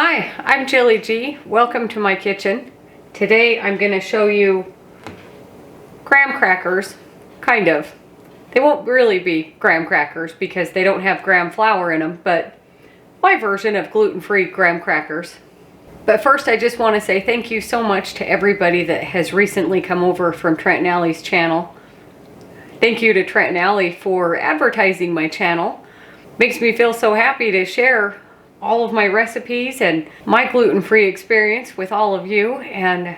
Hi, I'm Jilly G. Welcome to my kitchen. Today I'm going to show you graham crackers, kind of. They won't really be graham crackers because they don't have graham flour in them, but my version of gluten-free graham crackers. But first I just want to say thank you so much to everybody that has recently come over from Trent and Allie's channel. Thank you to Trent and Allie for advertising my channel. Makes me feel so happy to share all of my recipes and my gluten-free experience with all of you. And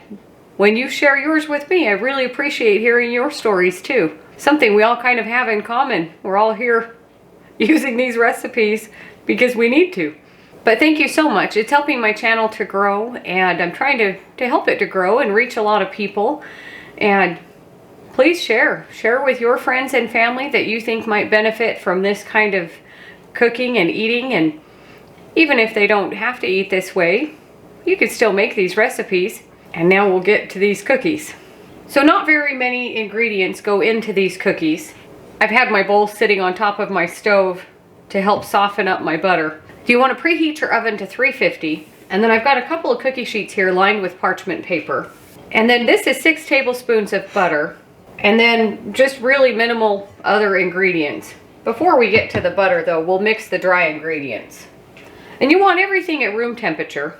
when you share yours with me, I really appreciate hearing your stories too. Something we all kind of have in common. We're all here using these recipes because we need to. But thank you so much. It's helping my channel to grow, and I'm trying to help it to grow and reach a lot of people. And please share with your friends and family that you think might benefit from this kind of cooking and eating. And even if they don't have to eat this way, you can still make these recipes. And now we'll get to these cookies. So not very many ingredients go into these cookies. I've had my bowl sitting on top of my stove to help soften up my butter. You want to preheat your oven to 350, and then I've got a couple of cookie sheets here lined with parchment paper. And then this is 6 tablespoons of butter, and then just really minimal other ingredients. Before we get to the butter though, we'll mix the dry ingredients. And you want everything at room temperature.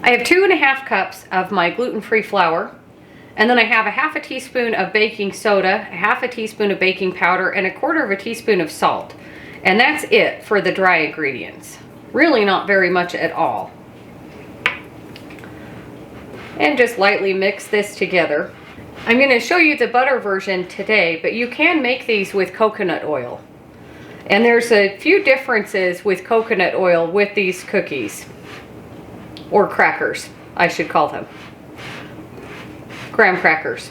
I have 2.5 cups of my gluten-free flour, and then I have a half a teaspoon of baking soda, a half a teaspoon of baking powder, and 1/4 teaspoon of salt. And that's it for the dry ingredients. Really not very much at all. And just lightly mix this together. I'm going to show you the butter version today, but you can make these with coconut oil. And there's a few differences with coconut oil with these cookies. Or crackers, I should call them. Graham crackers.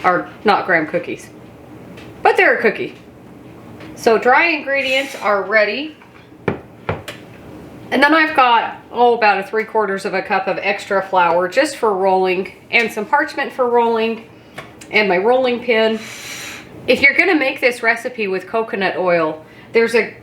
Are not graham cookies. But they're a cookie. So dry ingredients are ready. And then I've got, about 3/4 cup of extra flour just for rolling, and some parchment for rolling, and my rolling pin. If you're going to make this recipe with coconut oil, there's a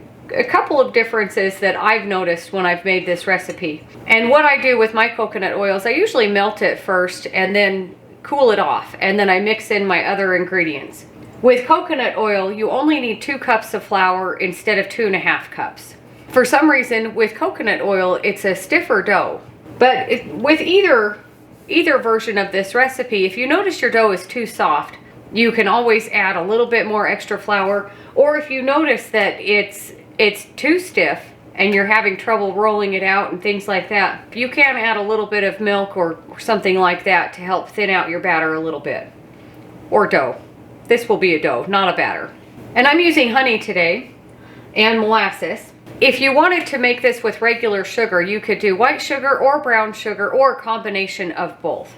couple of differences that I've noticed when I've made this recipe. And what I do with my coconut oil is I usually melt it first and then cool it off, and then I mix in my other ingredients. With coconut oil, you only need 2 cups of flour instead of 2.5 cups. For some reason, with coconut oil, it's a stiffer dough. But with either version of this recipe, if you notice your dough is too soft, you can always add a little bit more extra flour. Or if you notice that it's too stiff and you're having trouble rolling it out and things like that, you can add a little bit of milk or something like that to help thin out your batter a little bit. Or dough. This will be a dough, not a batter. And I'm using honey today and molasses. If you wanted to make this with regular sugar, you could do white sugar or brown sugar or a combination of both.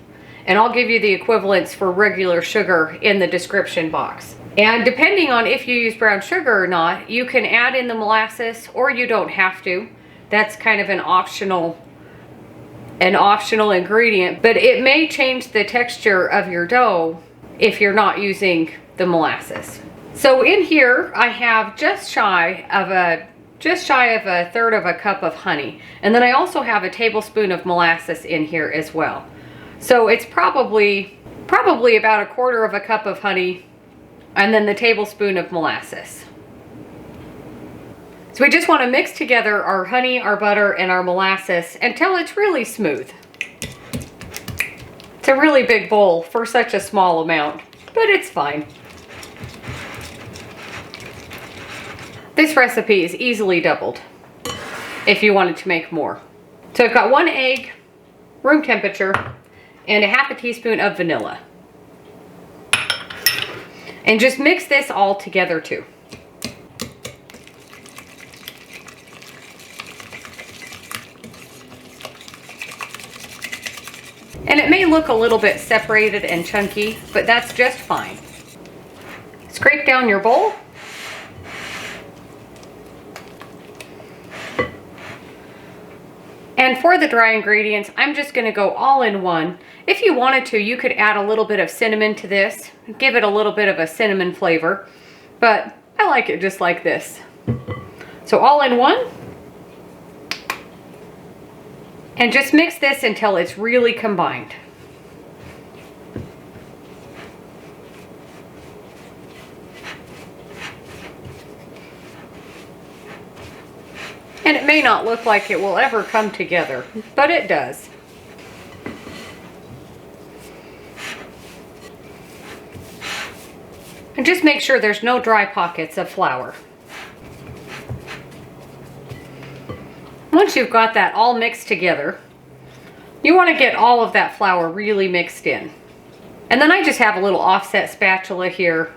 And I'll give you the equivalents for regular sugar in the description box. And depending on if you use brown sugar or not, you can add in the molasses or you don't have to. That's kind of an optional ingredient, but it may change the texture of your dough if you're not using the molasses. So in here I have just shy of a 1/3 cup of honey. And then I also have a tablespoon of molasses in here as well. So it's probably about 1/4 cup of honey and then the tablespoon of molasses. So we just want to mix together our honey, our butter, and our molasses until it's really smooth. It's a really big bowl for such a small amount, but it's fine. This recipe is easily doubled if you wanted to make more. So I've got 1 egg, room temperature, and a half a teaspoon of vanilla. And just mix this all together too. And it may look a little bit separated and chunky, but that's just fine. Scrape down your bowl. And for the dry ingredients, I'm just going to go all in one. If you wanted to, you could add a little bit of cinnamon to this, give it a little bit of a cinnamon flavor, but I like it just like this. So all in one. And just mix this until it's really combined. And it may not look like it will ever come together, but it does. And just make sure there's no dry pockets of flour. Once you've got that all mixed together, you want to get all of that flour really mixed in. And then I just have a little offset spatula here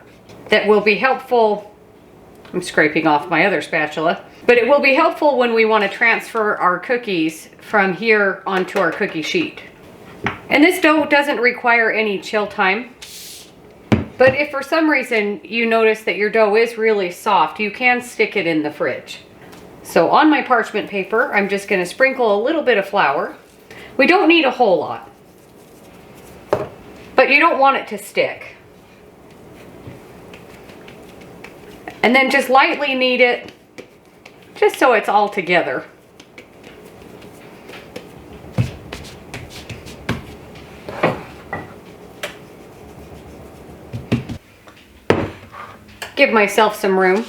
that will be helpful. I'm scraping off my other spatula, but it will be helpful when we want to transfer our cookies from here onto our cookie sheet. And this dough doesn't require any chill time, but if for some reason you notice that your dough is really soft, you can stick it in the fridge. So on my parchment paper, I'm just going to sprinkle a little bit of flour. We don't need a whole lot, but you don't want it to stick. And then just lightly knead it, just so it's all together. Give myself some room.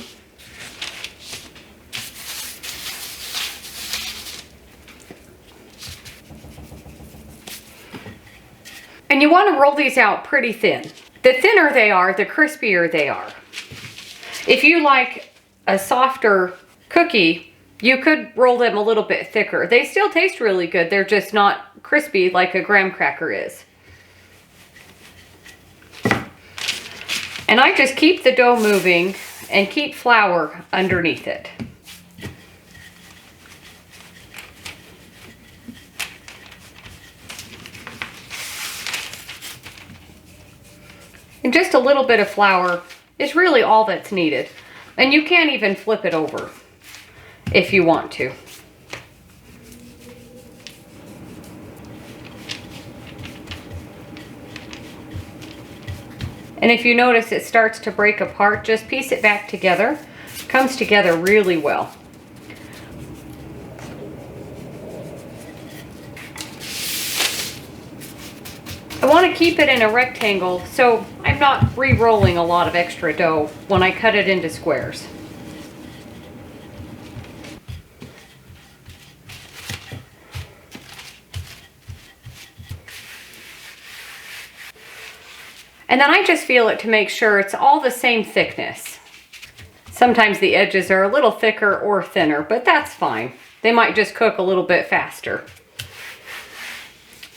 And you want to roll these out pretty thin. The thinner they are, the crispier they are. If you like a softer cookie, you could roll them a little bit thicker. They still taste really good. They're just not crispy like a graham cracker is. And I just keep the dough moving and keep flour underneath it. And just a little bit of flour is really all that's needed. And you can even flip it over if you want to. And if you notice it starts to break apart, just piece it back together. It comes together really well. I want to keep it in a rectangle, so I'm not re-rolling a lot of extra dough when I cut it into squares. And then I just feel it to make sure it's all the same thickness. Sometimes the edges are a little thicker or thinner, but that's fine. They might just cook a little bit faster.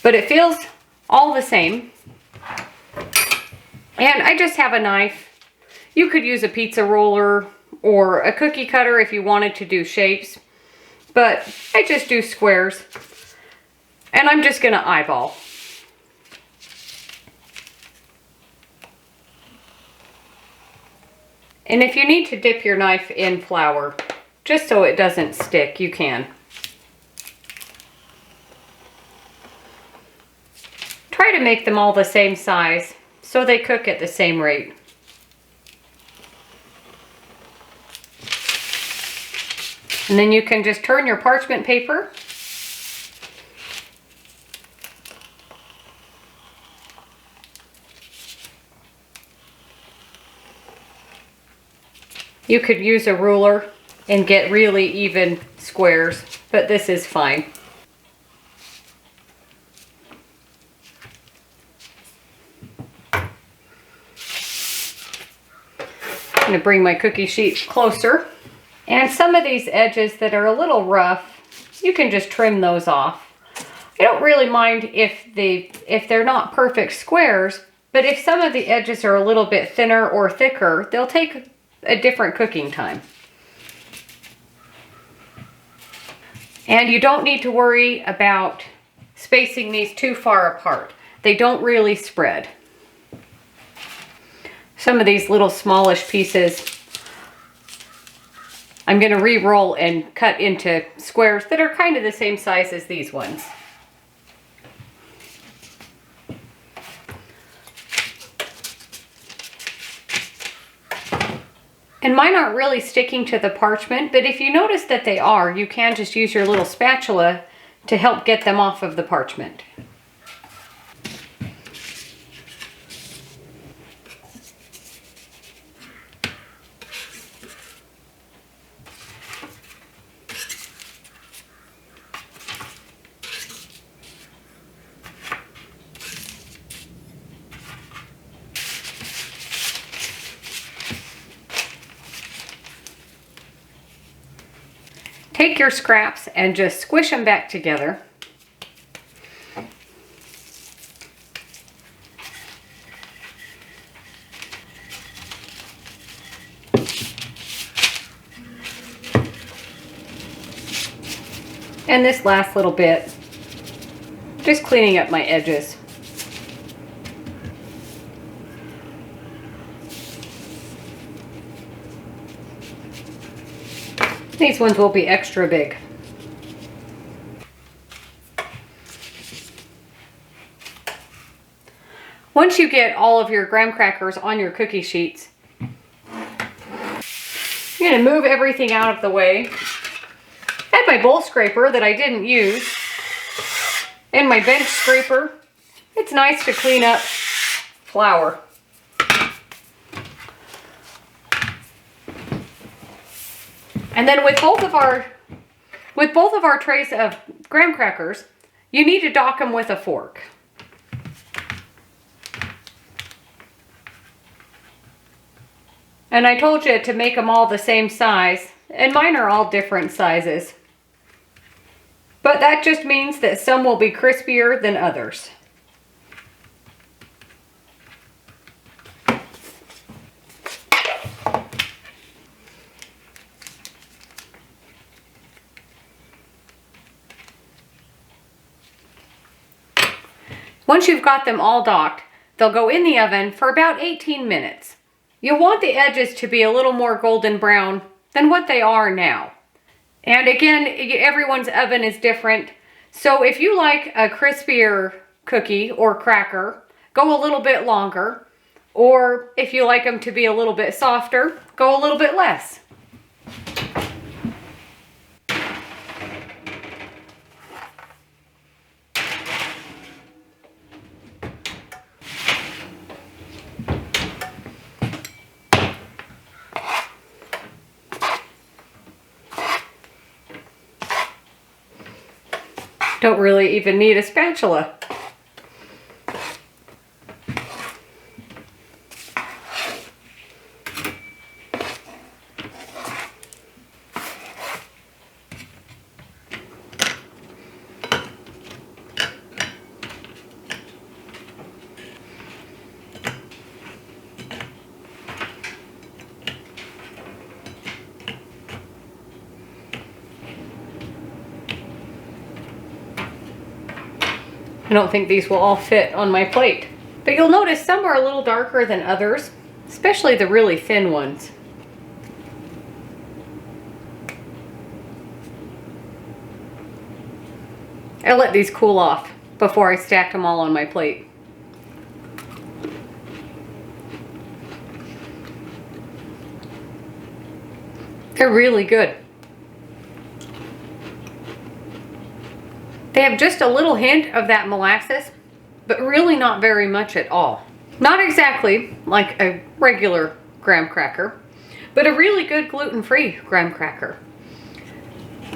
But it feels all the same. And I just have a knife. You could use a pizza roller or a cookie cutter if you wanted to do shapes, but I just do squares. And I'm just gonna eyeball. And if you need to dip your knife in flour, just so it doesn't stick, you can. Try to make them all the same size so they cook at the same rate. And then you can just turn your parchment paper. You could use a ruler and get really even squares, but this is fine. I'm going to bring my cookie sheet closer. And some of these edges that are a little rough, you can just trim those off. I don't really mind if they're not perfect squares, but if some of the edges are a little bit thinner or thicker, they'll take a different cooking time. And you don't need to worry about spacing these too far apart. They don't really spread. Some of these little smallish pieces, I'm going to re-roll and cut into squares that are kind of the same size as these ones. And mine aren't really sticking to the parchment, but if you notice that they are, you can just use your little spatula to help get them off of the parchment. Take your scraps and just squish them back together. And this last little bit, just cleaning up my edges. These ones will be extra big. Once you get all of your graham crackers on your cookie sheets, you're going to move everything out of the way. I had my bowl scraper that I didn't use, and my bench scraper. It's nice to clean up flour. And then with both of our trays of graham crackers, you need to dock them with a fork. And I told you to make them all the same size, and mine are all different sizes. But that just means that some will be crispier than others. Once you've got them all docked, they'll go in the oven for about 18 minutes. You'll want the edges to be a little more golden brown than what they are now. And again, everyone's oven is different. So if you like a crispier cookie or cracker, go a little bit longer. Or if you like them to be a little bit softer, go a little bit less. Don't really even need a spatula. I don't think these will all fit on my plate. But you'll notice some are a little darker than others, especially the really thin ones. I let these cool off before I stacked them all on my plate. They're really good. They have just a little hint of that molasses, but really not very much at all. Not exactly like a regular graham cracker, but a really good gluten-free graham cracker.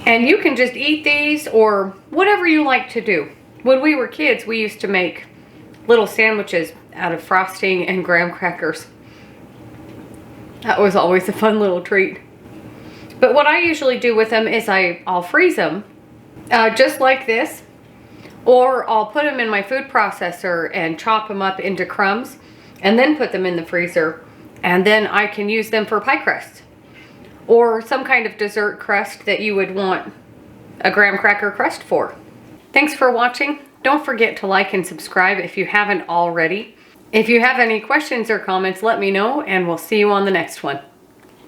And you can just eat these or whatever you like to do. When we were kids, we used to make little sandwiches out of frosting and graham crackers. That was always a fun little treat. But what I usually do with them is I'll freeze them just like this, or I'll put them in my food processor and chop them up into crumbs and then put them in the freezer, and then I can use them for pie crust or some kind of dessert crust that you would want a graham cracker crust for. Thanks for watching. Don't forget to like and subscribe if you haven't already. If you have any questions or comments, let me know, and we'll see you on the next one.